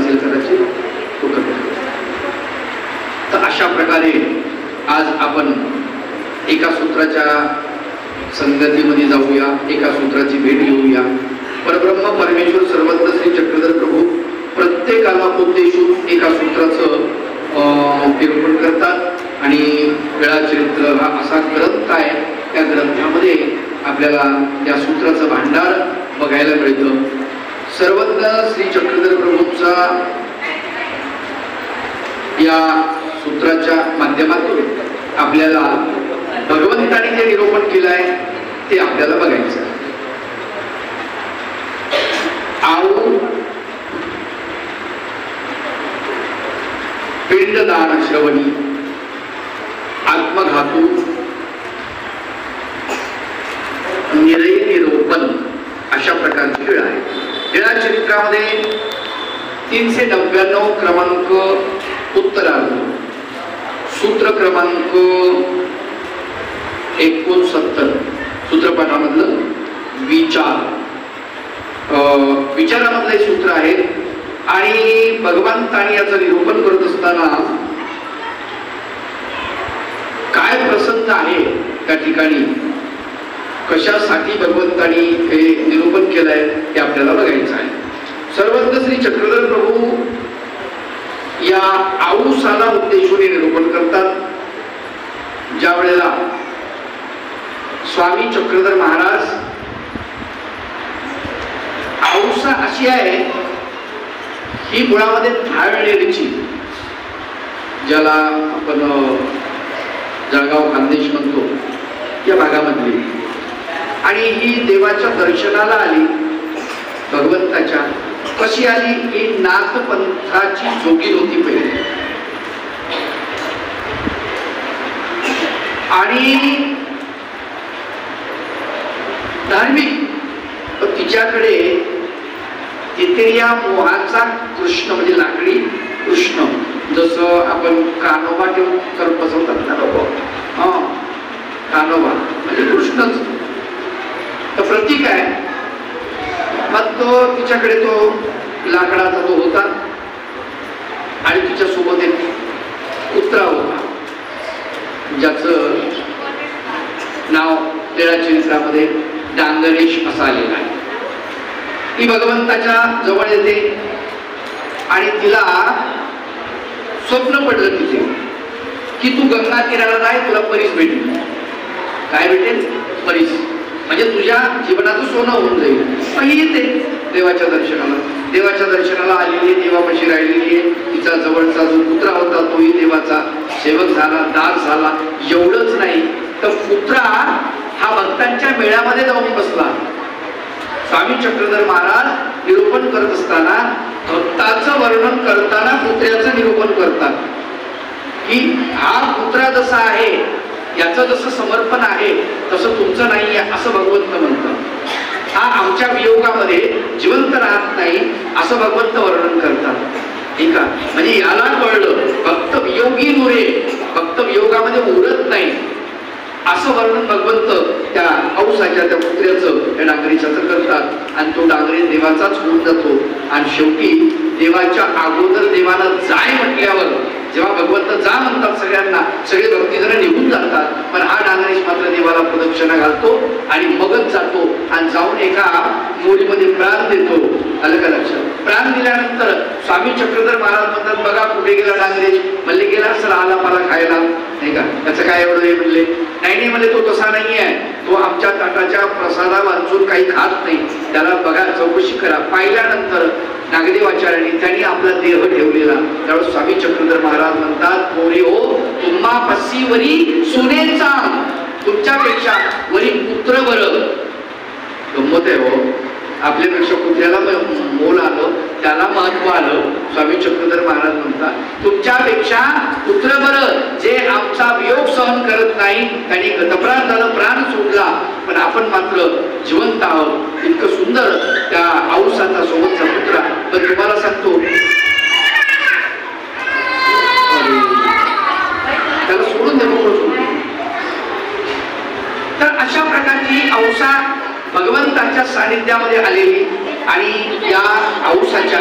असेल कदाचित तो कमी. तर अशा प्रकारे आज आपण एका सूत्राच्या संगतीमध्ये जाऊया, एका सूत्राची भेट घेऊया. परब्रह्म परमेश्वर सर्वत्र श्री चक्रधर प्रभू प्रत्येकाला उद्देशून एका सूत्राचं निरूपण करतात आणि वेळा चरित्र हा असा ग्रंथ आहे. त्या ग्रंथामध्ये आपल्याला या सूत्राचं भांडार बघायला मिळतं. सर्वज्ञ श्री चक्रधर प्रभूंचा या सूत्राच्या माध्यमातून आपल्याला भगवंताने जे निरूपण केलं आहे ते आपल्याला बघायचं. आऊ पिंडदान श्रवणी आत्मघातू निरय निरोपण अशा प्रकारची वेळ आहे. वेळा चरित्रामध्ये 399 क्रमांक उत्तरार्ध, सूत्र क्रमांक 69 सूत्रपाठामधलं विचारामधलं हे सूत्र आहे. आणि भगवंतानी याचं निरूपण करत असताना काय प्रसंग आहे त्या ठिकाणी, कशासाठी भगवंतानी हे निरूपण केलंय ते आपल्याला बघायचं आहे. सर्वज्ञ श्री चक्रधर प्रभू या आऊसाला उद्देशून निरूपण करतात. ज्या वेळेला स्वामी चक्रधर महाराज, आऊसा अशी आहे ही मुळामध्ये धाळणेरची, ज्याला आपण जळगाव खानदेश म्हणतो या भागामधली, आणि ही देवाच्या दर्शनाला आली भगवंताच्या. कशी आली? ही नाथपंथाची जोगी होती पहिले आणि धार्मिक, तिच्याकडे तिथे या मोहाचा कृष्ण म्हणजे लाकडी कृष्ण, जसं आपण कानोबा ठेवून कर बसवतात ना लोक, कानोबा म्हणजे कृष्णच तर प्रतीक आहे. मग तो तिच्याकडे तो लाकडाचा तो होता आणि तिच्या सोबत एक कुत्रा होता ज्याचं नाव वेळा चरित्रामध्ये डांगरेश असं आलेलं आहे. ती भगवंताच्या जवळ येते आणि तिला स्वप्न पडलं तिथे की तू गंगा तीराला जाय, तुला परीस भेटेल. काय भेटेल? परीस, म्हणजे तुझ्या जीवनाचं सोनं होऊन जाईल. मग ही येते देवाच्या दर्शनाला. देवाच्या दर्शनाला आलेली, देवापाशी राहिलेली आहे. तिचा जवळचा जो पुत्रा होता तोही देवाचा सेवक झाला, दास झाला. एवढंच नाही तर पुत्रा हा भक्तांच्या मेळ्यामध्ये जाऊन बसला. स्वामी चक्रधर महाराज निरूपण करत असताना भक्ताचं वर्णन करताना पुत्र्याचं निरूपण करतात की हा पुत्रा जसा आहे, याचं जसं समर्पण आहे तसं तुमचं नाही आहे असं भगवंत म्हणतात. हा आमच्या वियोगामध्ये जिवंत राहत नाही असं भगवंत वर्णन करतात. ठीक आहे, म्हणजे याला कळलं भक्त वियोगी मुळे, भक्त वियोगामध्ये उरत नाही असं वर्णन भगवंत त्या औसाच्या त्या पुत्र्याचं त्या डांगरीच्याचं करतात. आणि तो डांगरी देवाचाच होऊन जातो. आणि शेवटी देवाच्या अगोदर देवाला जाय म्हटल्यावर जेव्हा भगवंत जा म्हणतात सगळ्यांना, सगळे भक्तीजन निघून जातात, पण हा डांगरेश मात्र देवाला प्रदक्षिणा घालतो आणि मगच जातो आणि जाऊन एका मोरीमध्ये प्राण देतो. आलं का लक्षात? प्राण दिल्यानंतर स्वामी चक्रधर महाराज म्हणतात बघा कुठे गेला डांगरेश? म्हणले गेला असेल आला मला खायला, नाही का, त्याचं काय एवढं हे म्हणले. नाही म्हणले तो तसा नाही आहे, तो आमच्या ताटाच्या प्रसादा वाचून काही खात नाही, त्याला बघा चौकशी करा. पाहिल्यानंतर नागदेवाचार्यांनी त्यांनी आपला देह ठेवलेला. त्यावेळेस स्वामी चक्रधर महाराज म्हणतात पोरे हो तुम्हा पसीवरी सुनेचा, तुमच्यापेक्षा वरी पुत्र बरं. गंमत आहे हो, आपल्यापेक्षा कुत्र्याला मोल आलं, त्याला महत्व आलं. स्वामी चक्रधर महाराज म्हणतात तुमच्यापेक्षा पुत्र बरं, जे आमचा वियोग सहन करत नाही त्यांनी गतप्राण झालं, प्राण सोडला, पण आपण मात्र जिवंत आहोत. इतकं सुंदर त्या औसाचा सोबतचा पुत्र. पण तुम्हाला सांगतो त्याला सोडून देतो. तर अशा प्रकारची औसा भगवंताच्या सानिध्यामध्ये आलेली आणि या औसाच्या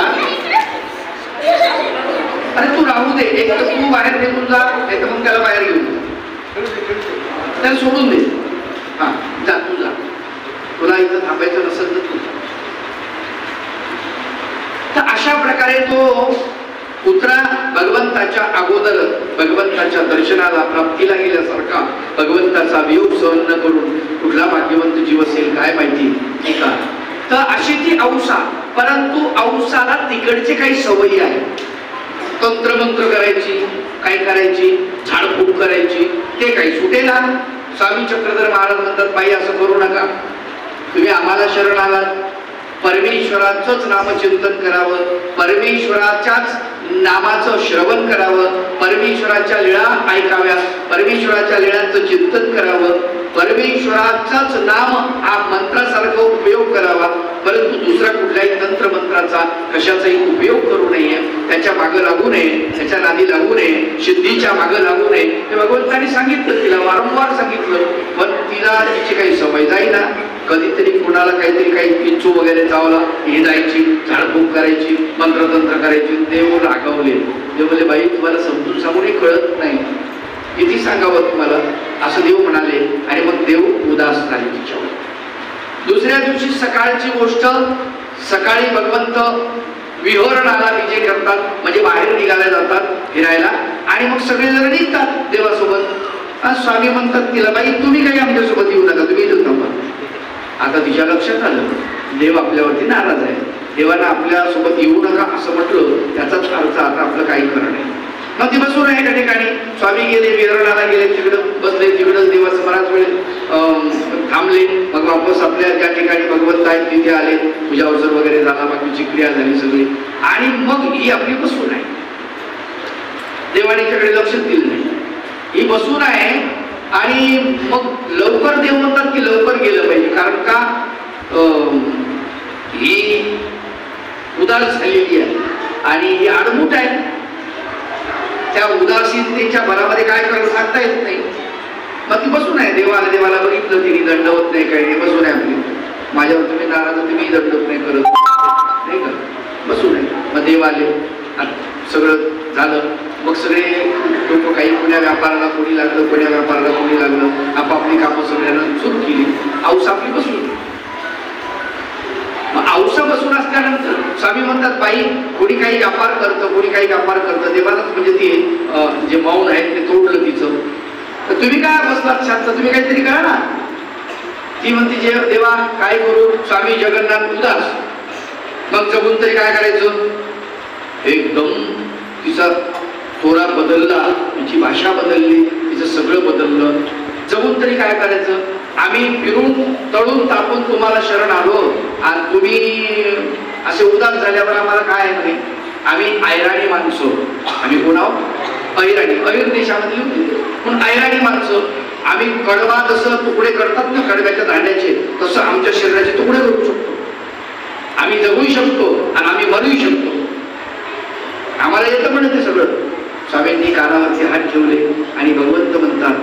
अरे तू राहू दे, एक तर तू बाहेर निघून जा, नाही तर मग त्याला बाहेर घेऊन जा, त्याला सोडून दे. हा जा, तू जा, तुला इथं थांबायचं नसेल तर तू. तर अशा प्रकारे तो पुत्रा भगवंताच्या अगोदर भगवंताच्या दर्शनाला प्राप्तीला गेल्यासारखा भगवंताचा वियोग सहन न करून कुठला भाग्यवंत जीव असेल काय माहिती. ठीक आहे, तर अशी ती औसा. परंतु औसाला तिकडचे काही सवयी आहेत. तंत्रमंत्र करायची, काय करायची, झाडफूक करायची, ते काही सुटेला. स्वामी चक्रधर महाराज म्हणतात, बाई असं करू नका, तुम्ही आम्हाला शरण आलात, परमेश्वराचंच नामचिंतन करावं, परमेश्वराच्याच नामाचं श्रवण करावं, परमेश्वराच्या लीळा ऐकाव्या, परमेश्वराच्या लीळांचं चिंतन करावं, परमेश्वराचाच नाम हा मंत्रासारखा उपयोग करावा, परंतु दुसरा कुठल्याही तंत्र मंत्राचा कशाचाही उपयोग करू नये, त्याच्या मागे लागू नये, त्याच्या नादी लागू नये, सिद्धीच्या मागे लागू नये. हे भगवंतांनी सांगितलं, तिला वारंवार सांगितलं. पण तिला तिची काही सवय जाईना. कधीतरी कुणाला काहीतरी काही पिंचू वगैरे चावला, ही जायची, झाडफूक करायची, मंत्रतंत्र करायची. देव रागवले. देव बोले, बाई तुम्हाला समजून सांगूनही कळत नाही, किती सांगावं तुम्हाला, असं देव म्हणाले. आणि मग देव उदास झाले तिच्यावर. दुसऱ्या दिवशी सकाळची गोष्ट, सकाळी भगवंत विहरणाला विजय करतात, म्हणजे बाहेर निघायला जातात फिरायला, आणि मग सगळेजण निघतात देवासोबत. स्वामी म्हणतात तिला, बाई तुम्ही काही आमच्यासोबत येऊ नका, तुम्ही इथं थांबा. आता तिच्या लक्षात आलं देव आपल्यावरती नाराज आहे, देवाला आपल्या सोबत येऊ नका असं म्हटलं, त्याचाच अर्थ आता आपलं काही खरं नाही. मग ती बसून आहे एका ठिकाणी. स्वामी गेले, विहरणाला गेले, तिकडं बसले, तिकडं देवाचं बराच वेळ थांबले. मग वापस आपल्या ज्या ठिकाणी भगवंत आहेत तिथे आले, पूजा अवसर वगैरे झाला, बाकीची क्रिया झाली सगळी, आणि मग ही आपली बसून आहे. देवानीच्याकडे लक्ष दिलं नाही, ही बसून आहे. आणि मग लवकर देव म्हणतात की लवकर गेलं पाहिजे, कारण का ही उदास झालेली आहे आणि ही आडमुठ आहे. त्या उदासीनतेच्या भरामध्ये काय करायला सांगता येत नाही. मग ती बसून आहे. देवाला बघितलं तिने, दंडवत नाही, काही नाही, बसून आहे आपली. माझ्यावर तुम्ही नाराज, तुम्ही दंडवत नाही करत, नाही का, बसून आहे. मग देव आले, सगळं झालं. मग सगळे लोक, काही पुण्या व्यापाराला कोणी लागलं, पुण्या व्यापाराला कोणी लागलं, आपापली कामं सगळ्यांना सुरू केली. औसा आपली बसून. औसा बसून असल्यानंतर स्वामी म्हणतात, बाई कोणी काही व्यापार करतं, कोणी काही व्यापार करतं, देवालाच म्हणजे ते जे मौन आहे ते तोडलं तिचं. तर तुम्ही काय बसलात शांत, तुम्ही काहीतरी करा ना. ती म्हणते, जे देवा काय करू, स्वामी जगन्नाथ उदास. मग जगून तरी काय करायचं. एकदम तिचा थोडा बदलला, तिची भाषा बदलली, तिचं सगळं बदललं. जगून तरी काय करायचं. आम्ही फिरून तळून तापून तुम्हाला शरण आलो आणि तुम्ही असे उदास झाल्यावर आम्हाला काय नाही. आम्ही ऐराणी माणसं. आम्ही कोण आहोत, ऐराणी. ऐर देशामधली होती पण ऐराणी माणसं. आम्ही कडवा जसं तुकडे करतात ना कडव्याच्या दांड्याचे, तसं आमच्या शरीराचे तुकडे करू शकतो. आम्ही जगूही शकतो आणि आम्ही मरूही शकतो. आम्हाला येतं म्हणत ते सगळं. स्वामींनी कानावरती हात ठेवले आणि भगवंत म्हणतात,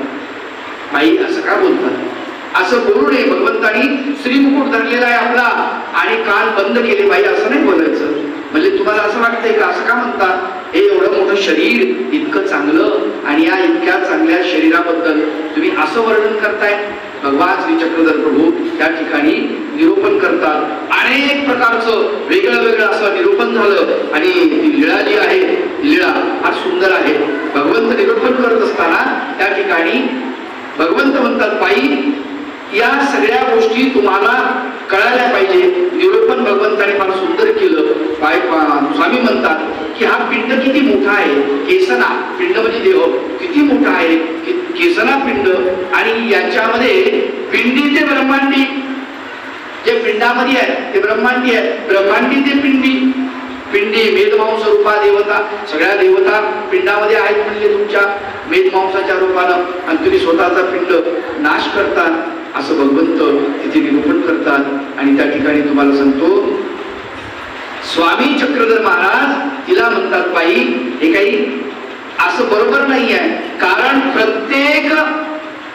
बाई असं का बोलतात, असं बोलू नये. भगवंतानी श्रीमुकुट धरलेला आहे आपला आणि कान बंद केले. बाई असं नाही बोलायचं. म्हणजे तुम्हाला असं वाटतंय का, असं का म्हणतात. हे एवढं मोठं शरीर, इतकं चांगलं, आणि या इतक्या चांगल्या शरीराबद्दल तुम्ही असं वर्णन करताय. भगवान श्री चक्रधर प्रभू त्या ठिकाणी निरूपण करतात. अनेक प्रकारचं वेगळं वेगळं असं निरूपण झालं. आणि ती लीळा जी आहे, लीळा फार सुंदर आहे. भगवंत निरूपण करत असताना त्या ठिकाणी भगवंत म्हणतात, बाई या सगळ्या गोष्टी तुम्हाला कळायला पाहिजे. निरूपण भगवंताने फार सुंदर केलं. स्वामी म्हणतात की हा पिंड किती मोठा आहे. केसना पिंड म्हणजे देह किती मोठा आहे. केसना पिंड, आणि याच्यामध्ये पिंडी ते ब्रह्मांडी, जे पिंडामध्ये आहे ते ब्रह्मांडी आहे. ब्रह्मांडी ते पिंडी. पिंडी मेदमांस रूपा देवता, सगळ्या देवता पिंडामध्ये आहेत म्हणजे तुमच्या मेदमांसाच्या रूपानं, आणि तुम्ही स्वतःचा पिंड नाश करतात असं भगवंत तिथे निरूपण करतात. आणि त्या ठिकाणी तुम्हाला सांगतो, स्वामी चक्रधर महाराज तिला म्हणतात, बाई हे काही असं बरोबर नाही आहे. कारण प्रत्येक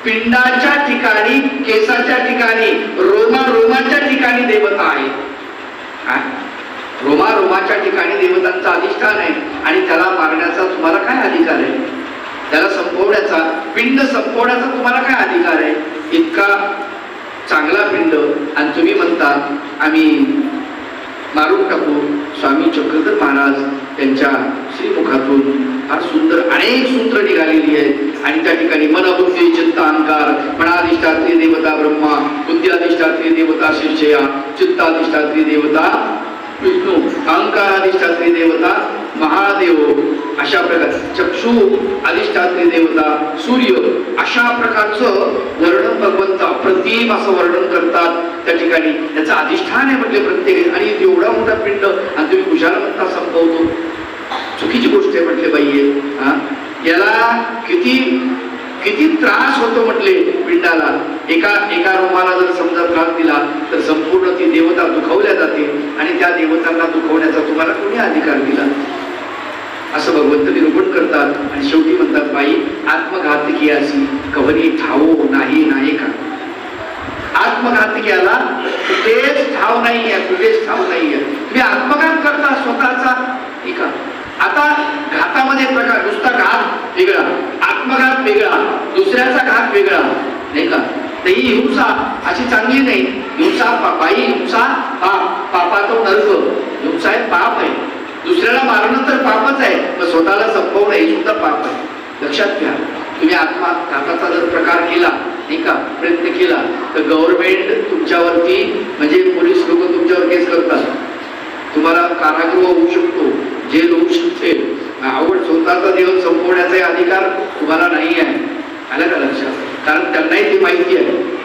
पिंडाच्या ठिकाणी, केसाच्या ठिकाणी, रोमाच्या ठिकाणी देवता आहे. रोमाच्या ठिकाणी देवतांचा अधिष्ठान आहे आणि त्याला मारण्याचा तुम्हाला काय अधिकार आहे? त्याला संपवण्याचा, पिंड संपवण्याचा तुम्हाला काय अधिकार आहे? इतका चांगला पिंड आणि तुम्ही म्हणता आम्ही मारून टाकू. स्वामी चक्रधर महाराज त्यांच्या श्रीमुखातून फार सुंदर अनेक सूत्र निघालेली आहेत आणि त्या ठिकाणी मन बुद्धी चित्त अहंकार, मनाधिष्ठात्री देवता ब्रह्मा, बुद्ध्याधिष्ठात्री देवता शिर्षया, चित्ताधिष्ठात्री देवता विष्णू, अहंकाराधिष्ठात्री देवता महादेव, अशा प्रकार चक्षु अधिष्ठात्री देवता सूर्य, अशा प्रकारचं वर्णन भगवंत अप्रतिम असं वर्णन करतात. त्या ठिकाणी त्याचं अधिष्ठान आहे म्हटले प्रत्येक, आणि एवढा मोठा पिंड आणि तुम्ही कुशाला म्हणता संपवतो, चुकीची गोष्ट आहे म्हटले बाई. याला किती त्रास होतो म्हटले पिंडाला. एका रोमाला जर समजा त्रास दिला तर संपूर्ण ती देवता दुखवल्या जाते आणि त्या देवतांना दुखवण्याचा तुम्हाला कोणी अधिकार दिला? असं भगवंत निरूपण करतात आणि शेवटी म्हणतात बाई आत्मघातकी अशी कवरी ठावो नाही नायका. आत्मघातकीला कुठेच ठाव नाहीये, कुठेच ठाव नाहीये. तुम्ही आत्मघात करता स्वतःचा, ठीक आहे. आता घातामध्ये प्रकार, नुसता घात वेगळा, आत्मघात वेगळा, दुसऱ्याचा घात वेगळा, नाही का? ही हिंसा अशी चांगली नाही. हिंसा बाई हिंसा पाप, पापातो नर्क, हिंसा आहे पाप आहे. दुसऱ्याला मारणं तर पापच आहे, पण स्वतःला संपवणं हे सुद्धा पाप आहे. लक्षात घ्या. तुम्ही आत्मघाताचा जर प्रकार केला, नाही का, प्रयत्न केला तर गव्हर्नमेंट तुमच्यावरती म्हणजे पोलीस लोक तुमच्यावर केस करतात, तुम्हाला कारागृह होऊ शकतो, जेल होऊ शकते. आवड स्वतःचा देव संपवण्याचा अधिकार तुम्हाला नाही आहे. आलं का लक्षात? कारण त्यांनाही ते माहिती आहे.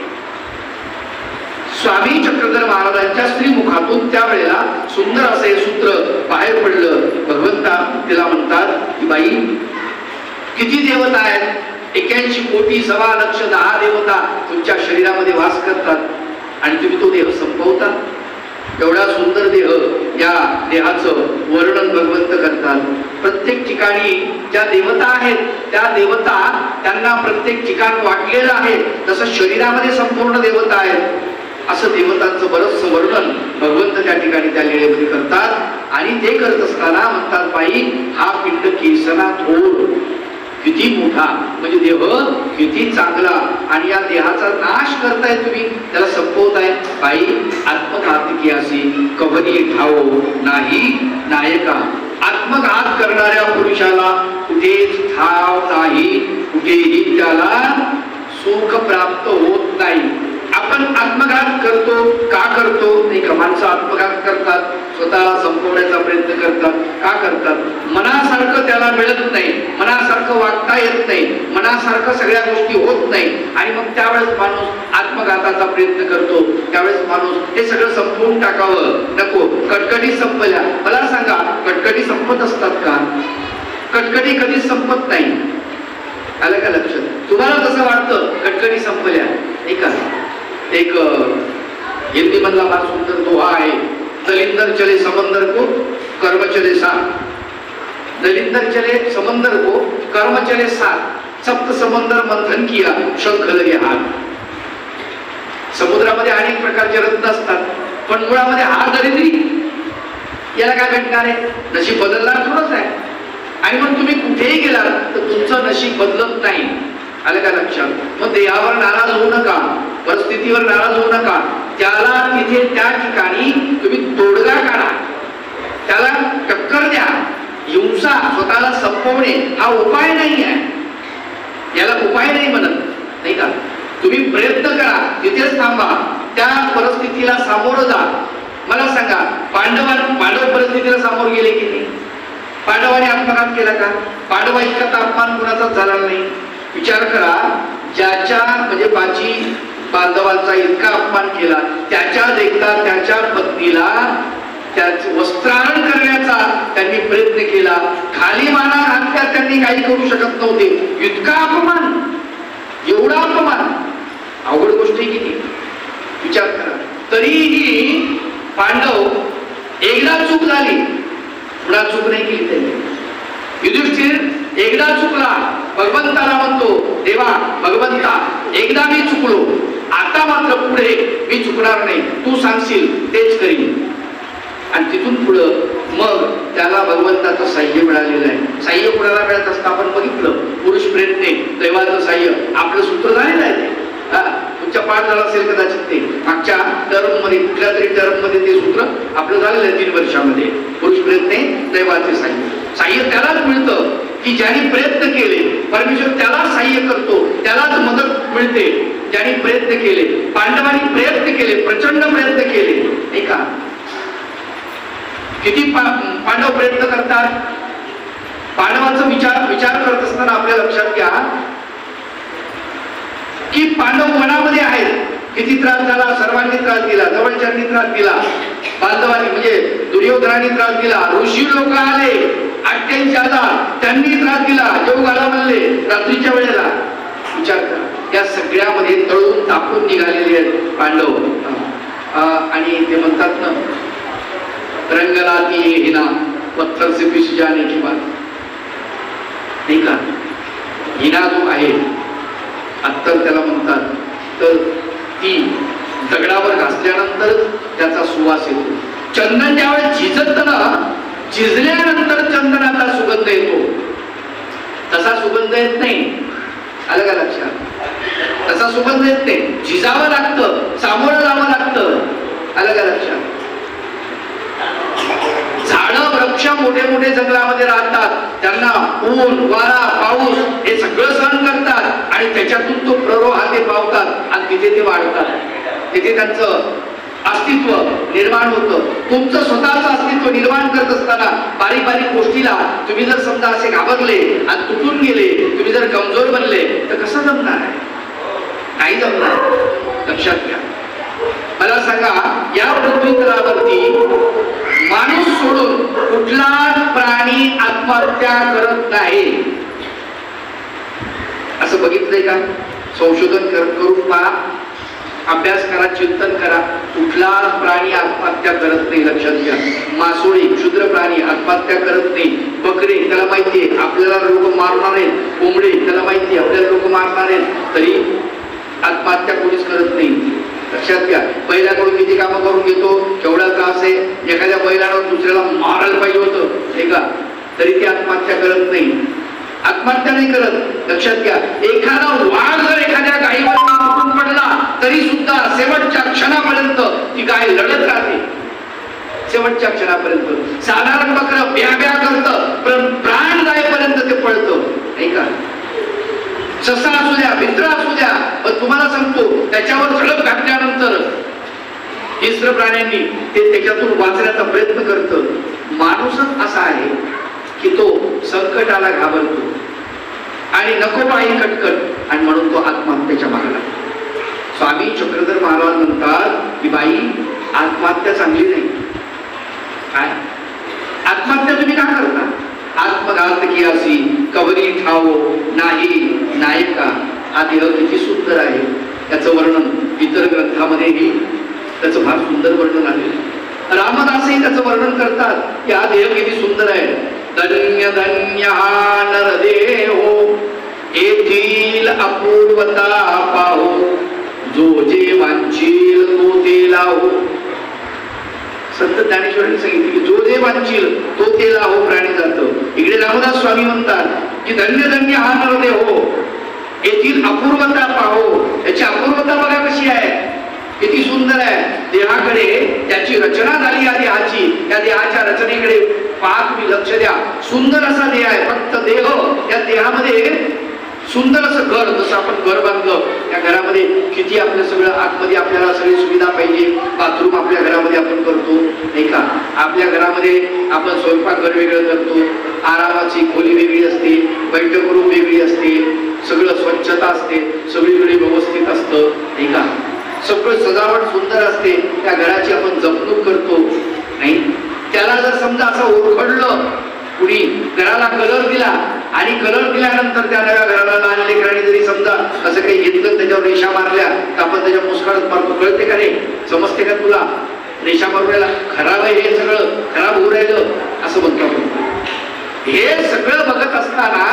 स्वामी चक्रधर महाराजांच्या श्रीमुखातून त्यावेळेला सुंदर असे सूत्र बाहेर पडलं. भगवंता तिला म्हणतात की बाई किती देवता आहेत? 81 कोटी 1.25 देवता तुमच्या शरीरामध्ये वास करतात आणि तुम्ही तो देह संपवता. एवढा सुंदर देह, या देहाचं वर्णन भगवंत करतात. प्रत्येक ठिकाणी ज्या देवता आहेत त्या देवता त्यांना प्रत्येक ठिकाण वाटलेलं आहे, तसं शरीरामध्ये संपूर्ण देवता आहेत असं देवतांचं बरंचसं वर्णन भगवंत त्या ठिकाणी त्या लीळेमध्ये करतात. आणि ते करत असताना म्हणतात बाई हा पिंड केसना थोर, किती मोठा म्हणजे देह किती चांगला, आणि या देहाचा नाश करताय तुम्ही, त्याला संपवताय. बाई आत्मघातकी अशी कवरी ठाव नाही नायका. आत्मघात करणाऱ्या पुरुषाला कुठेच ठाव नाही, कुठेही त्याला सुख प्राप्त होत नाही. आपण आत्मघात करतो का करतो? नाही का, माणसं आत्मघात करतात, स्वतःला संपवण्याचा प्रयत्न करतात. का करतात? मनासारखं त्याला मिळत नाही, मनासारखं वागता येत नाही, मनासारखं सगळ्या गोष्टी होत नाही, आणि मग त्यावेळेस माणूस आत्मघाताचा प्रयत्न करतो. त्यावेळेस माणूस हे सगळं संपवून टाकावं, नको, कटकटी संपल्या. मला सांगा, कटकटी संपत असतात का? कटकटी कधीच संपत नाही. आलं का लक्षात? तुम्हाला कसं वाटतं कटकटी संपल्या, नाही का? एक हिंदी मधला फार सुंदर दोहा आहे, दलिंदर चले समंदर को कर्म चले साथ. दलिंदर चले समंदर को कर्म चले साथ, सप्त समंदर मंथन किया शंख लगे हात. समुद्रामध्ये अनेक प्रकारचे रत्न असतात, पण मुळामध्ये हा दरिद्री, याला काय भेटणार आहे? नशीब बदलणार थोडंच आहे. आणि मग तुम्ही कुठेही गेलात तर तुमचं नशीब बदलत नाही. आलं का लक्षात? मग देहावर नाराज होऊ नका, परिस्थितीवर नाराज होऊ नका. त्याला तिथे त्या ठिकाणी तुम्ही तोडगा काढा, त्याला टक्कर द्या. हिंसा, स्वतःला संपवणे हा उपाय नाही आहे, याला उपाय नाही म्हणत, नाही का? तुम्ही प्रयत्न करा, तिथेच थांबा, त्या परिस्थितीला सामोरं जा. मला सांगा, पांडव परिस्थितीला सामोर गेले की नाही? पांडवाने आत्मघात केला का? पांडवा इतका तापमान कुणाचाच झाला नाही. विचार करा, ज्याच्या म्हणजे बांधवांचा इतका अपमान केला, त्याच्या देखता त्याच्या पत्नीला त्याचं वस्त्रहरण करण्याचा त्यांनी प्रयत्न केला. खाली माना घातल्या त्यांनी काही करू शकत नव्हते. इतका अपमान, एवढा अपमान, अवघड गोष्ट आहे किती? विचार करा. तरीही पांडव, एकदा चूक झाली, पुन्हा चूक नाही केली त्यांनी. युधिष्ठिर एकदा चुकला, भगवंताला म्हणतो देवा भगवंता एकदा मी चुकलो, आता मात्र पुढे मी चुकणार नाही, तू सांगशील तेच करीन. आणि तिथून पुढं मग त्याला भगवंताचं साह्य मिळालेलं आहे. साह्य कुणाला मिळत असतं आपण बघितलं, पुरुष प्रयत्ने दैवाचं साह्य आपलं सूत्र झालेलं आहे ते. तुमच्या पाठ झाला असेल कदाचित ते मागच्या टर्म मध्ये, कुठल्या तरी टर्म मध्ये ते सूत्र आपलं झालेलं आहे 3 वर्षामध्ये. पुरुष प्रयत्ने दैवाचे साह्य. साह्य त्यालाच मिळतं की ज्याने प्रयत्न केले, परमेश्वर त्याला साह्य करतो, त्यालाच मदत मिळते ज्याने प्रयत्न केले. पांडवांनी प्रयत्न केले, प्रचंड प्रयत्न केले, नाही का? किती पांडव प्रयत्न करतात? पांडवांचा विचार करत असताना आपल्या लक्षात घ्या की पांडव मनामध्ये आहेत. किती त्रास झाला, सर्वांनी त्रास दिला, जवळच्यांनी त्रास दिला, बांधवांनी म्हणजे दुर्योधनाने त्रास दिला, ऋषी लोक आले 88,000 त्यांनी त्रास दिला, जेव घाला म्हणले रात्रीच्या वेळेला. विचार करा, या सगळ्यामध्ये तळून तापून निघालेले आहेत पांडव. आणि ते म्हणतात ना, रंगलाती हिना पत्थर से पिस जाने की बात, नाही का? हिना जो आहे अत्तर त्याला म्हणतात, तर ती दगडावर घासल्यानंतर त्याचा सुवास येतो. चंदन ज्यावेळेस झिजत ना, झिजल्यानंतर चंदनाचा सुगंध येतो. तसा सुगंध येत नाही. आलं का लक्षात? तसा सुगंध येत नाही. झिजावं लागतं, सामोरं जावं लागतं. आलं का लक्षात? झाडं वृक्ष मोठे मोठे जंगलामध्ये राहतात, त्यांना ऊन वारा पाऊस हे सगळं सहन करतात आणि त्याच्यातून तो प्ररोह ते पावतात आणि तिथे ते वाढतात. तिथे त्यांचं अस्तित्व निर्माण होतं. तुमचं स्वतःचं अस्तित्व निर्माण करत असताना बारीक बारीक गोष्टीला तुम्ही जर समजा असे घाबरले आणि तुटून गेले, तुम्ही जर कमजोर बनले तर कसं जमणार आहे? नाही जमणार. लक्षात घ्या. मला सांगा, या पृथ्वी तलावरती माणूस सोडून कुठलाच प्राणी आत्महत्या करत नाही. असं बघितलंय का? संशोधन करून पहा, अभ्यास करा, चिंतन करा. कुठलाच प्राणी आत्महत्या करत नाही. लक्षात घ्या. मासोळी क्षुद्र प्राणी आत्महत्या करत नाही. बकरे त्याला माहितीये आपल्याला लोक मारणार आहेत, कोंबडे त्याला माहितीये आपल्याला लोक मारणार आहेत, तरी आत्महत्या कोणीच करत नाही. लक्षात घ्या. बैलाकडून किती कामं करून घेतो, केवढा त्रास आहे. एखाद्या बैलाला दुसऱ्याला मारायला पाहिजे होतं, नाही का, तरी ती आत्महत्या करत नाही. आत्महत्या नाही करत. लक्षात घ्या. एखादा वाघ जर एखाद्या गायीवर तुटून पडला तरी सुद्धा शेवटच्या क्षणापर्यंत ती गाय लढत राहते. शेवटच्या क्षणापर्यंत. साधारण बकरं ब्या ब्या करतं, प्राण जाईपर्यंत ते पळतं, नाही का? ससा असू द्या, मित्र असू द्या, पण तुम्हाला सांगतो त्याच्यावर झडप घातल्यानंतर हिंस्र प्राण्यांनी ते त्याच्यातून वाचण्याचा प्रयत्न करतं. माणूसच असा आहे की तो संकटाला घाबरतो आणि नको पाहिजे कटकट, आणि म्हणून तो आत्महत्येच्या मागे लागतो. स्वामी चक्रधर महाराज म्हणतात की बाई, आत्महत्या चांगली नाही. काय आत्महत्या तुम्ही का करता? आत्मघात कियासी कवरी ठाव नाही नायका. हा देह किती सुंदर आहे, त्याचं वर्णन इतर ग्रंथामध्येही त्याचं फार सुंदर वर्णन आहे. रामदासही त्याचं वर्णन करतात की हा देह किती सुंदर आहे. धन्य धन्य हा नरदेहो, येथील अपूर्वता पाहो, जो जे वांछील तो ते लाहो. संत ज्ञानेश्वरांनी सांगितले की जो जे वांछील तो ते लाहो प्राणी जातो. इकडे रामदास स्वामी म्हणतात की धन्य धन्य हा नरदेहो, येथील अपूर्वता पाहो. याची अपूर्वता बघा कशी आहे, किती सुंदर आहे. देहाकडे त्याची रचना झाली, या देहाची, या देहाच्या रचनेकडे पहा तुम्ही, लक्ष द्या. सुंदर असा देह आहे. फक्त देह, या देहामध्ये सुंदर असं घर, जसं आपण घर बांधलं, त्या घरामध्ये किती आपलं सगळं आतमध्ये आपल्याला सगळी सुविधा पाहिजे. बाथरूम आपल्या घरामध्ये आपण करतो, नाही का? आपल्या घरामध्ये आपण स्वयंपाकघर वेगळं करतो, आरामाची खोली वेगळी असते, बैठक रूम वेगळी असते, सगळं स्वच्छता असते, सगळीकडे व्यवस्थित असतं, नाही का? सगळं सजावट सुंदर असते. त्या घराची आपण जपणूक करतो, नाही? त्याला जर समजा असं ओरखडलं, कुणी घराला कलर दिला आणि कलर दिल्यानंतर त्या नव्या घराला लहान लेकरांनी जरी समजा असं काही घेतलं, त्याच्यावर रेषा मारल्या तर आपण त्याच्या मुस्काळात मारतो. कळते का रे? समजते का तुला? रेषा मारण्याला खराब आहे, हे सगळं खराब होऊ राहिलं असं म्हणतो आपण. हे सगळं बघत असताना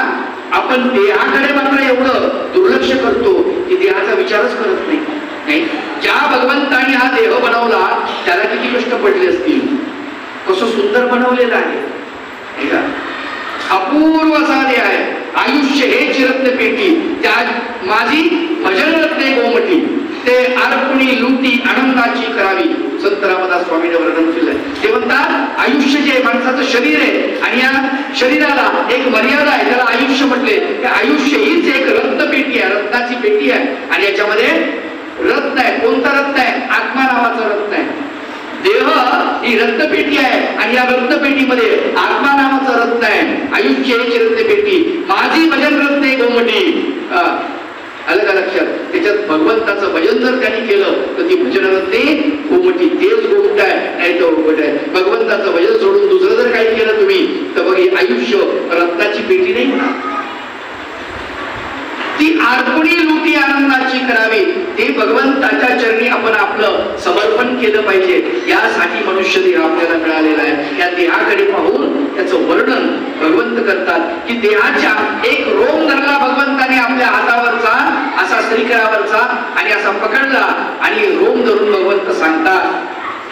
आपण देहाकडे मात्र एवढं दुर्लक्ष करतो की देहाचा विचारच करत नाही. ज्या भगवंताने हा देह बनवला त्याला किती कष्ट पडले असतील. कसं सुंदर बनवलेलं आहे, अपूर्व असा देह आहे. आयुष्य हे चिरत्न पेटी, त्यात माझी भजन रत्ने गोमटी, ते अर्पणी लुटी आनंदाची करावी. संत रामदास स्वामीने वर्णन केलंय. ते म्हणतात आयुष्य जे माणसाचं शरीर आहे आणि या शरीराला एक मर्यादा आहे, त्याला आयुष्य म्हटले. आयुष्य हीच एक रत्नपेटी आहे, रत्नाची पेटी आहे. आणि याच्यामध्ये रत्न आहे. कोणता रत्न आहे? आत्मा नावाचं रत्न आहे. देह ही रत्नपेटी आहे आणि या रत्नपेटीमध्ये आत्मा नावाचं रत्न आहे. आयुष्य ही रत्नपेटी, माझी भजन रत्ने गोमटी. आलं का लक्षात? त्याच्यात भगवंताचं भजन जर त्यांनी केलं तर ती भजन रत्ने गोमटी, तेच गोमट आहे, नाही तर गोमट आहे. भगवंताचं भजन सोडून दुसरं जर काही केलं तुम्ही तर बघ आयुष्य रत्नाची पेटी नाही होणार. ती अर्पणी लुटी आनंदाची करावी. ते भगवंताच्या चरणी आपण आपलं समर्पण केलं पाहिजे. यासाठी मनुष्य देह आपल्याला मिळालेला आहे. या देहाकडे पाहून त्याचं वर्णन भगवंत करतात की देहाच्या एक रोम धरला भगवंताने आपल्या हातावरचा, असा श्रीकरावरचा, आणि असा पकडला आणि रोम धरून भगवंत सांगतात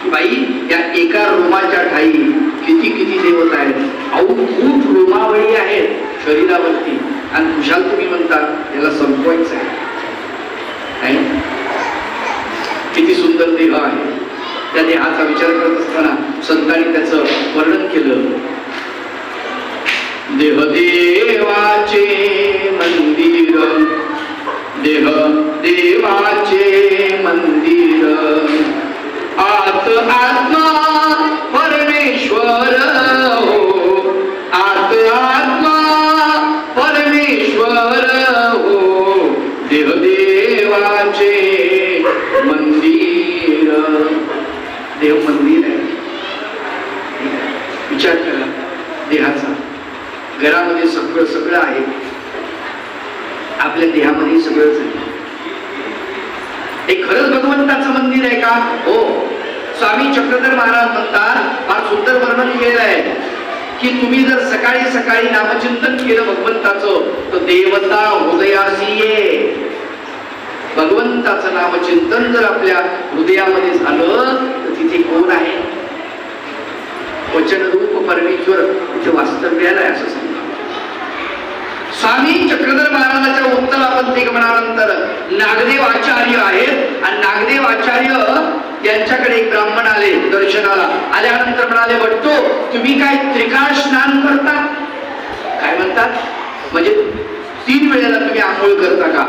की बाई या एका रोमाच्या ठाई किती किती देवता आहेत. खूप रोमावळी आहेत शरीरावरती आणि खुशाल तुम्ही म्हणता याला संपवायचं आहे. किती सुंदर देह आहे. त्या देहाचा विचार करत असताना संतांनी त्याचं वर्णन केलं. देह देवाचे मंदिर, देह देवाचे मंदिर, आत आत्मा परमेश्वर हो, आत आत्मा परमेश्वर हो, देह देवाचे मंदिर. देव मंदिर आहे. विचार करा देहाचा. घरामध्ये सगळं सगळं आहे, आपल्या देहामध्ये सगळंच आहे. हे खरंच भगवंताचं मंदिर आहे का? हो. स्वामी चक्रधर महाराज म्हणतात, फार सुंदर वर्णन केलेलं आहे की तुम्ही जर सकाळी सकाळी नामचिंतन केलं भगवंताचं तर देवता हृदयासी ये. भगवंताचं नामचिंतन जर आपल्या हृदयामध्ये झालं तर तिथे कोण आहे? वचन रूप परमेश्वर तिथे वास्तव्याला आहे असं सांगतात. स्वामी चक्रधर महाराजांच्या उत्तरापंथी गमनानंतर नागदेव आचार्य आहेत आणि नागदेव आचार्य यांच्याकडे एक ब्राह्मण आले दर्शनाला. आल्यानंतर म्हणाले, बट्टो तुम्ही काय त्रिकाळ स्नान करता? काय म्हणतात? म्हणजे 3 वेळेला तुम्ही आंघोळ करता का?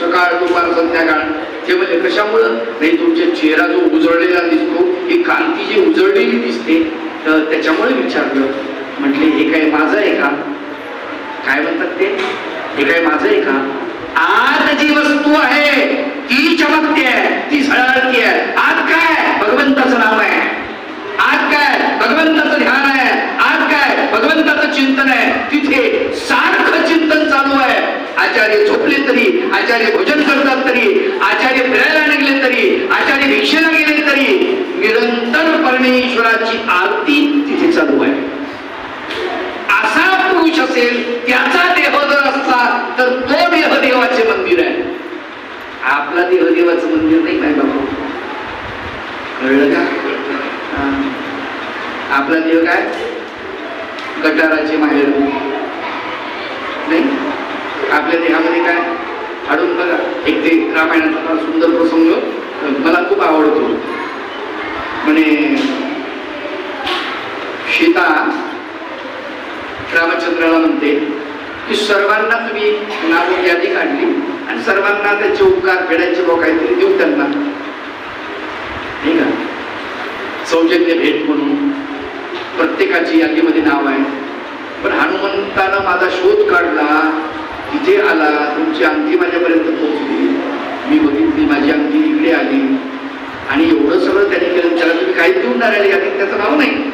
सकाळ दुपार संध्याकाळ. ते म्हणजे कशामुळं? नाही तुमचा चेहरा जो उजळलेला दिसतो, ही कांती जी उजळलेली दिसते तर त्याच्यामुळे विचारलं. म्हटले हे काय माझं आहे का? काय म्हणतात ते? हे काय माझं आहे का? आत जी वस्तू आहे ती चमकते आहे, ती झळाळती आहे. आत काय? भगवंताचं नाव आहे. आत काय? भगवंताचं ध्यान आहे. आत काय? भगवंताचं चिंतन आहे. तिथे सारखं चिंतन चालू आहे. आचार्य झोपले तरी, आचार्य भोजन करतात तरी, आचार्य फिरायला निघले तरी, आचार्य भिक्षेला गेले तरी निरंतर परमेश्वराची आरती तिथे चालू आहे. असा पुरुष असेल, त्याचा देह जर असला तर तो देह देवाचे मंदिर आहे. आपला देह देवाचं मंदिर नाही. काय बाबा कळलं का? आपला देह काय गटाराचे माहेर नाही. आपल्या देहामध्ये काय अडून बघा. एक ते रामायणाचा फार सुंदर प्रसंग मला खूप आवडतो. म्हणे सीता रामचंद्राला म्हणते की सर्वांना तुम्ही नाव यादी काढली आणि सर्वांना त्याचे उपकार फेडायचे बघ काहीतरी देऊ त्यांना, नाही का? सौजन्य भेट म्हणून प्रत्येकाची यादीमध्ये नाव आहे. पण हनुमंतानं माझा शोध काढला, इथे आला, तुमची अंगठी माझ्यापर्यंत पोहोचली, मी बघितली, माझी अंगठी इकडे आली आणि एवढं सगळं त्यांनी केलं. त्याला तुम्ही काही देऊन ना राहिले यादीत त्याचं नाव नाही.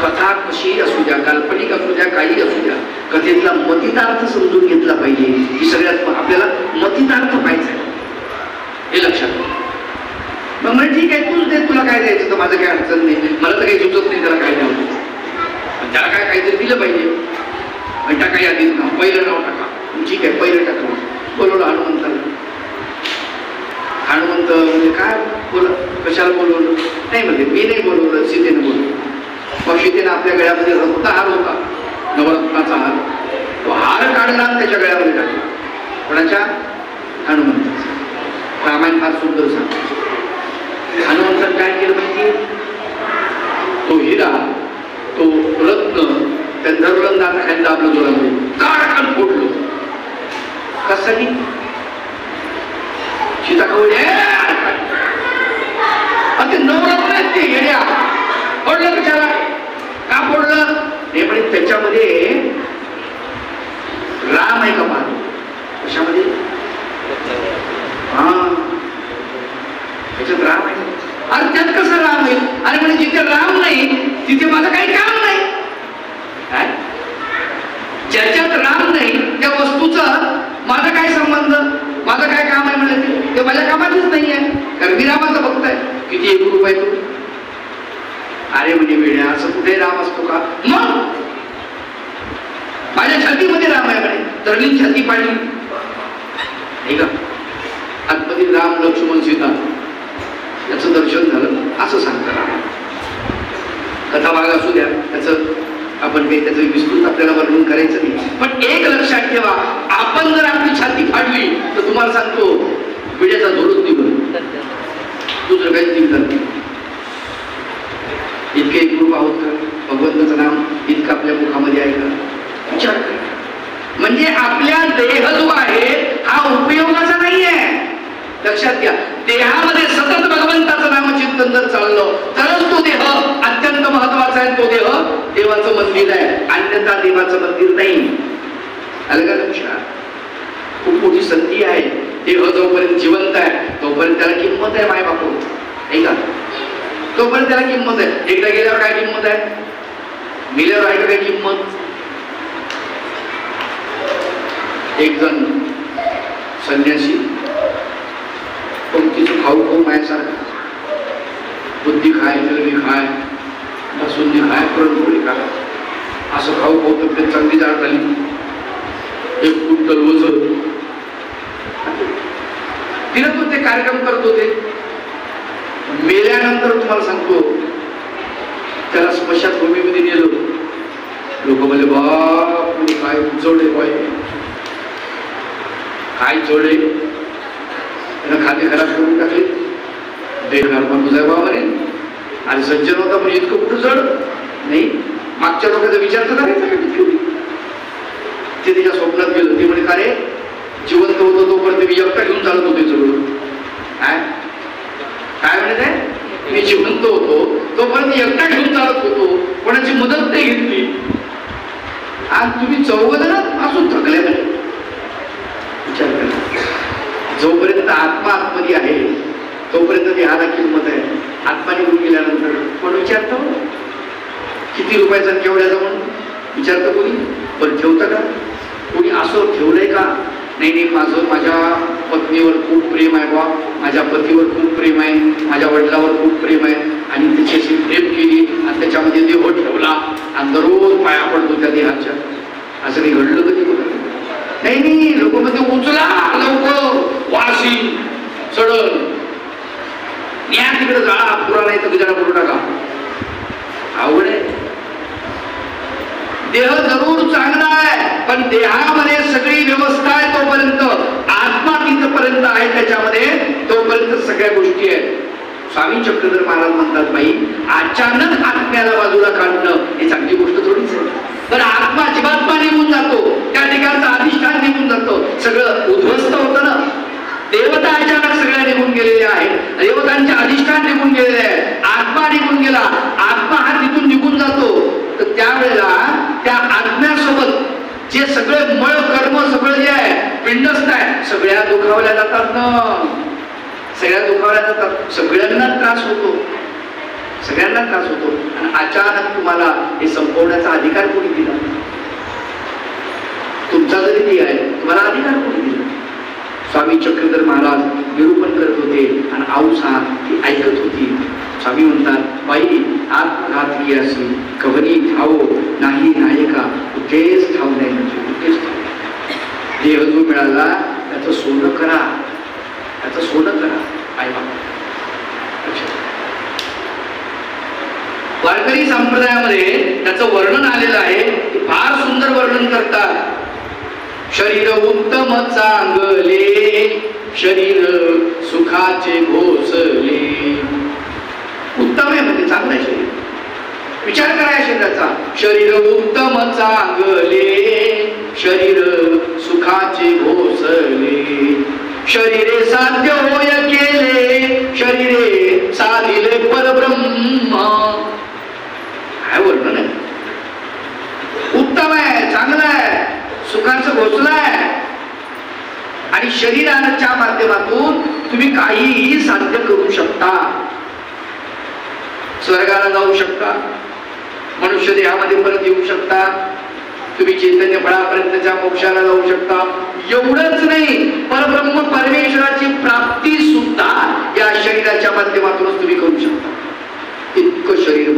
कथा कशी असू द्या, काल्पनिक असू द्या, काही असू द्या, कथेतला मतितार्थ समजून घेतला पाहिजे. ही सगळ्यात आपल्याला मतितार्थ पाहिजे हे लक्षात. मग म्हणजे ठीक आहे, तूच दे, तुला काय द्यायचं तर माझं काही अडचण नाही, मला तर काही सुचत नाही त्याला काय द्यावं. त्याला काय काहीतरी दिलं पाहिजे. टाका यादीत नाव, पहिलं नाव टाका. ठीक आहे, पहिलं टाकलं. बोलवलं हनुमंताला. हनुमंत म्हणजे काय बोला कशाला बोलवलं? नाही म्हणजे मी नाही बोलवलं, सीतेने बोलवलं. मग सीतेने आपल्या गळ्यामध्ये रत्नहार होता, नवरत्नाचा हार, तो हार काढला आणि त्याच्या गळ्यामध्ये टाकला. कोणाच्या? हनुमंताचा. रामायण फार सुंदर सांगतो. हनुमंताने काय केलं माहिती? तो हिरा, तो रत्न त्या धरलं खाली दाबलं जोरामध्ये, काढ फोडलं. कशासाठी? सीता कवडी ते नवरत्न आहेत ते येड्या, फोडलं कशाला? का फोडलं? हे म्हणे त्याच्यामध्ये राम आहे का पाहतो. कशामध्ये? हा, त्याच्यात राम आहे. अरे त्यात कसं राम आहे? अरे म्हणजे जिथे राम नाही तिथे माझं काही काम नाही. ज्याच्यात राम नाही त्या वस्तूचा माझा काय संबंध, माझं काय काम आहे? म्हणजे ते माझ्या कामाचीच नाही आहे, कारण मी रामाचा भक्त आहे. किती एकरूप आहे तू? अरे म्हणजे वेड्या, असं कुठे राम असतो का? मग माझ्या छातीमध्ये राम आहे म्हणे. तरली छाती पाडली नाही का? आतमध्ये राम लक्ष्मण सीता याचं दर्शन झालं असं सांगतात राम. कथा भाग असू द्या, त्याचं आपण काही त्याचं विस्तृत आपल्याला वर्णन करायचं नाही. पण एक लक्षात ठेवा, आपण जर आपली छाती फाडली तर तुम्हाला सांगतो विड्याचा धोरच निघून दुसरं काहीच निघणार नाही. इतके एकरूप आहोत का? भगवंताचं नाम इतकं आपल्या मुखामध्ये आहे का? विचार करा. म्हणजे आपल्या देह जो आहे हा उपयोगाचा नाही आहे. लक्षात घ्या, देहामध्ये सतत भगवंताचं नामचिंतन जर चाललं तरच तो देह अत्यंत महत्वाचा आहे. तो देह देवाचं मंदिर आहे, अन्यथा देवाचं मंदिर नाही. आलं का लक्षात? खूप मोठी संधी आहे. देह जोपर्यंत जिवंत आहे तोपर्यंत त्याला किंमत आहे. माय बापू नाही का? तोपर्यंत त्याला किंमत आहे. एकदा गेल्यावर काय किंमत आहे? गेल्यावर आहे का काय किंमत? एक जण संन्यासी पंक्तीचं खाऊ खाऊ माझ्यासारखा, बुद्धी खाय, जलबी खाय, बासुंदी खाय, पुरणपोळी खाय, असं खाऊ खाऊ तब्येत चांगली जाड झाली. 1 क्विंटल वजन. फिरत होते, कार्यक्रम करत होते. मेल्यानंतर तुम्हाला सांगतो त्याला स्मशानभूमीमध्ये नेलो. लोक म्हणले बाप काय उजवडे बाय, काय जोडे, त्यानं खाते खराब करून टाकले. देखणार माणूस आहे बाबा रे. आणि सज्जन होता पण इतकं कुठं जड नाही. मागच्या लोकांचा विचार तर करायचा ते त्याच्या स्वप्नात गेलं. ते म्हणे का रे, जिवंत होतो तोपर्यंत मी एकटा घेऊन चालत होते सगळं. काय म्हणत आहे? मी जिवंत होतो तोपर्यंत एकटा घेऊन चालत होतो, कोणाची मदत नाही घेतली. आज तुम्ही 14 जण असून थकले म्हणे. विचार करा, जोपर्यंत आत्मा आतमध्ये आहे तोपर्यंत देहाला किंमत आहे. आत्मा निघून गेल्यानंतर कोण विचारतो किती रुपयाचा केवढ्याचा म्हणून विचारतं कोणी? पण ठेवतं का कोणी? असं ठेवलंय का? नाही, माझं माझ्या पत्नीवर खूप प्रेम आहे बा, माझ्या पतीवर खूप प्रेम आहे, माझ्या वडिलावर खूप प्रेम आहे, आणि त्याच्याशी प्रेम केली आणि त्याच्यामध्ये देह ठेवला आणि दररोज पाया पडतो त्या देहाच्या. असं काही घडलं कधी? नाही, लोक मध्ये उचला लवकर, वाशी चढल या तिकडे जाळा, पुरा नाही तर बिजारा करू टाका. आवड आहे. देह जरूर चांगला आहे, पण देहामध्ये सगळी व्यवस्था आहे तोपर्यंत, आत्मा तिथपर्यंत आहे त्याच्यामध्ये तोपर्यंत सगळ्या गोष्टी आहेत. स्वामी चक्रधर महाराज म्हणतात, बाई अचानक आत्म्याला बाजूला काढणं ही चांगली गोष्ट थोडीच आहे. तर आत्मा जीवात्मा निघून जातो, त्या ठिकाणचं अधिष्ठान निघून जातं, सगळं उद्ध्वस्त होतं ना. देवता अचानक सगळ्या निघून गेलेल्या आहेत, देवतांचे अधिष्ठान निघून गेलेले आहे, आत्मा निघून गेला, आत्मा हा तिथून निघून जातो. तर त्यावेळेला त्या आत्म्यासोबत जे सगळे मळ कर्म सगळं जे आहे पिंडस्थ आहे सगळ्या दुखावल्या जातात ना. सगळ्या दुखावल्या जातात, सगळ्यांना त्रास होतो, सगळ्यांना त्रास होतो. आणि अचानक तुम्हाला हे संपवण्याचा अधिकार कोणी दिला? तुमचा जरी ती आहे, तुम्हाला अधिकार कोणी दिला? स्वामी चक्रधर महाराज निरूपण करत होते आणि औसा ती ऐकत होती. स्वामी म्हणतात, बाई आत्मघातकी अशी कवनी ठाव नाही नायका, कुठेच ठाव नाही, म्हणजे कुठेच ठाव. देह जो मिळाला त्याचं सोनं करा, त्याचं सोनं करा. आई बाबा वारकरी संप्रदायामध्ये त्याचं वर्णन आलेलं आहे, फार सुंदर वर्णन करतात. शरीर उत्तम चांगले, शरीर सुखाचे घोसले. उत्तम आहे म्हणजे चांगलं आहे शरीर. विचार करा या शरीराचा. शरीर उत्तम चांगले, शरीर सुखाचे घोसले. शरीरे साध्य होय केले, शरीरे साधिले परब्रह्म. काय वर्णन आहे. उत्तम आहे, चांगलं आहे, सुखाचं घोसलं आहे. आणि शरीराच्या माध्यमातून तुम्ही काहीही साध्य करू शकता. स्वर्गाला जाऊ शकता, मनुष्य देहामध्ये परत येऊ शकता, तुम्ही चैतन्य फळापर्यंतच्या मोक्षाला जाऊ शकता. एवढंच नाही, परब्रह्म परमेश्वराची प्राप्ती सुद्धा या शरीराच्या माध्यमातूनच तुम्ही करू शकता. इतकं शरीर